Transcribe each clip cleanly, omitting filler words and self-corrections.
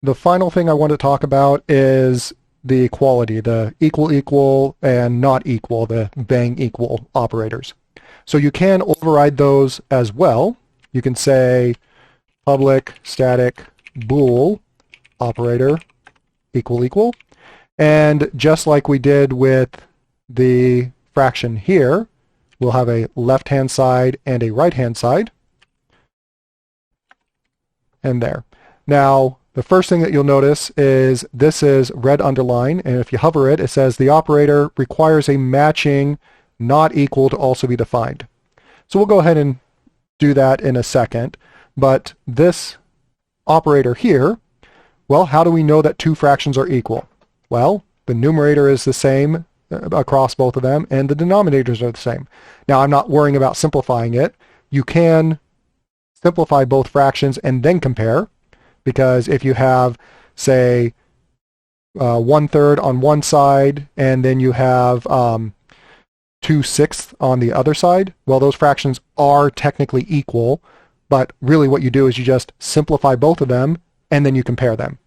the final thing I want to talk about is the equality, the equal and not equal, the bang equal operators. So you can override those as well. You can say public static bool operator equal. And just like we did with the fraction here, we'll have a left-hand side and a right-hand side. And there. Now, the first thing that you'll notice is this is red underline, and if you hover it, it says the operator requires a matching not equal to also be defined. So we'll go ahead and do that in a second. But this operator here, well, how do we know that two fractions are equal? Well, the numerator is the same across both of them, and the denominators are the same. Now, I'm not worrying about simplifying it. You can simplify both fractions and then compare, because if you have, say, 1/3 on one side, and then you have 2/6 on the other side, well, those fractions are technically equal, but really what you do is you just simplify both of them, and then you compare them.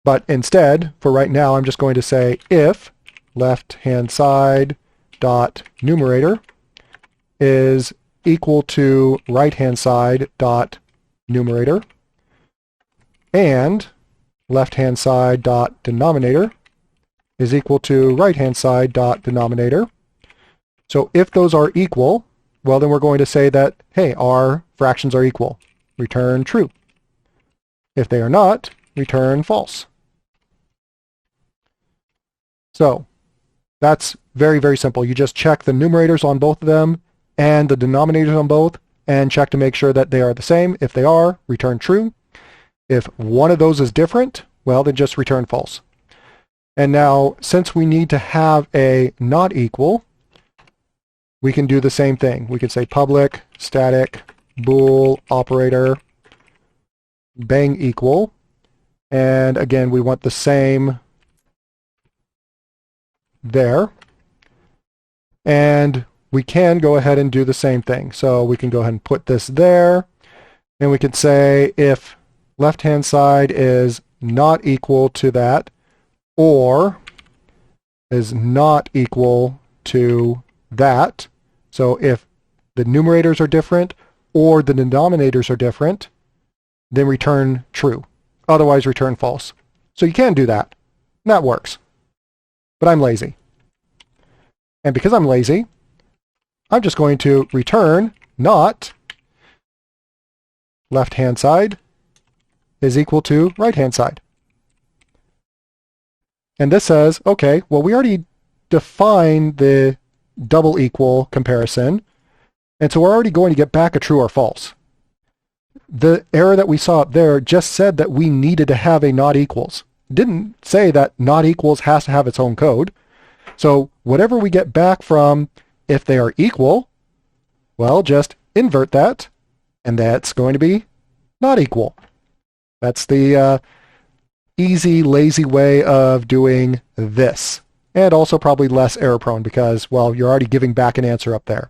But instead, for right now, I'm just going to say if left-hand side dot numerator is equal to right-hand side dot numerator, and left-hand side dot denominator is equal to right-hand side dot denominator. So if those are equal, well, then we're going to say that, hey, our fractions are equal. Return true. If they are not, return false. So that's very, very simple. You just check the numerators on both of them and the denominators on both, and check to make sure that they are the same. If they are, return true. If one of those is different, well, then just return false. And now, since we need to have a not equal, we can do the same thing. We can say public static bool operator bang equal. And again, we want the same there. And we can go ahead and do the same thing. So we can go ahead and put this there. And we can say if left-hand side is not equal to that, or is not equal to that. So if the numerators are different or the denominators are different, then return true. Otherwise, return false. So you can do that. And that works. But I'm lazy. And because I'm lazy, I'm just going to return not left-hand side is equal to right-hand side. And this says, okay, well, we already defined the double equal comparison, and so we're already going to get back a true or false. The error that we saw up there just said that we needed to have a not equals. It didn't say that not equals has to have its own code. So whatever we get back from if they are equal, well, just invert that, and that's going to be not equal. That's the easy, lazy way of doing this. And also probably less error prone because, well, you're already giving back an answer up there.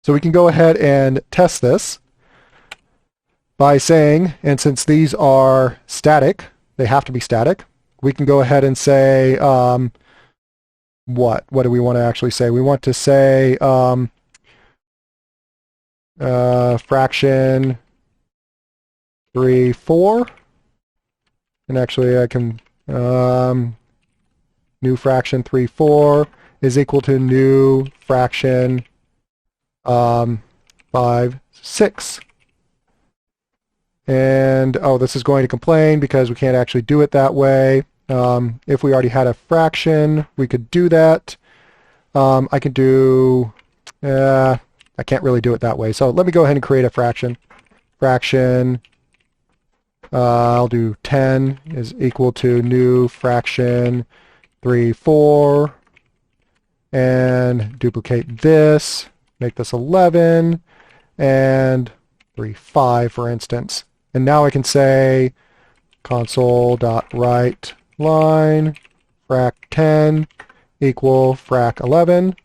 So we can go ahead and test this by saying, and since these are static, they have to be static, we can go ahead and say, what do we want to actually say? We want to say fraction 3/4. And actually I can, new fraction 3/4 is equal to new fraction 5/6. And, oh, this is going to complain because we can't actually do it that way. If we already had a fraction, we could do that. I could do, I can't really do it that way. So let me go ahead and create a fraction. Fraction, I'll do 10 is equal to new fraction 3/4, and duplicate this, make this 11, and 3/5, for instance. And now I can say console.write line frac 10 equal frac 11,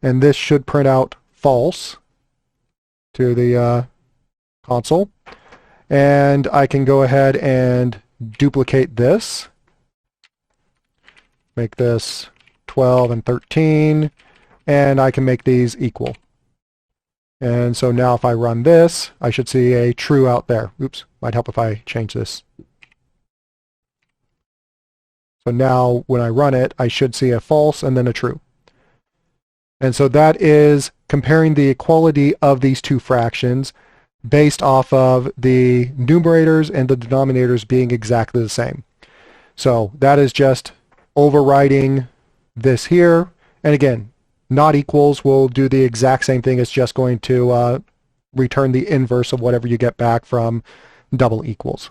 and this should print out false to the console. And I can go ahead and duplicate this. Make this 12 and 13, and I can make these equal. And so now if I run this, I should see a true out there. Oops, might help if I change this. So now when I run it, I should see a false and then a true. And so that is comparing the equality of these two fractions based off of the numerators and the denominators being exactly the same. So that is just overriding this here. And again, not equals will do the exact same thing. It's just going to return the inverse of whatever you get back from double equals.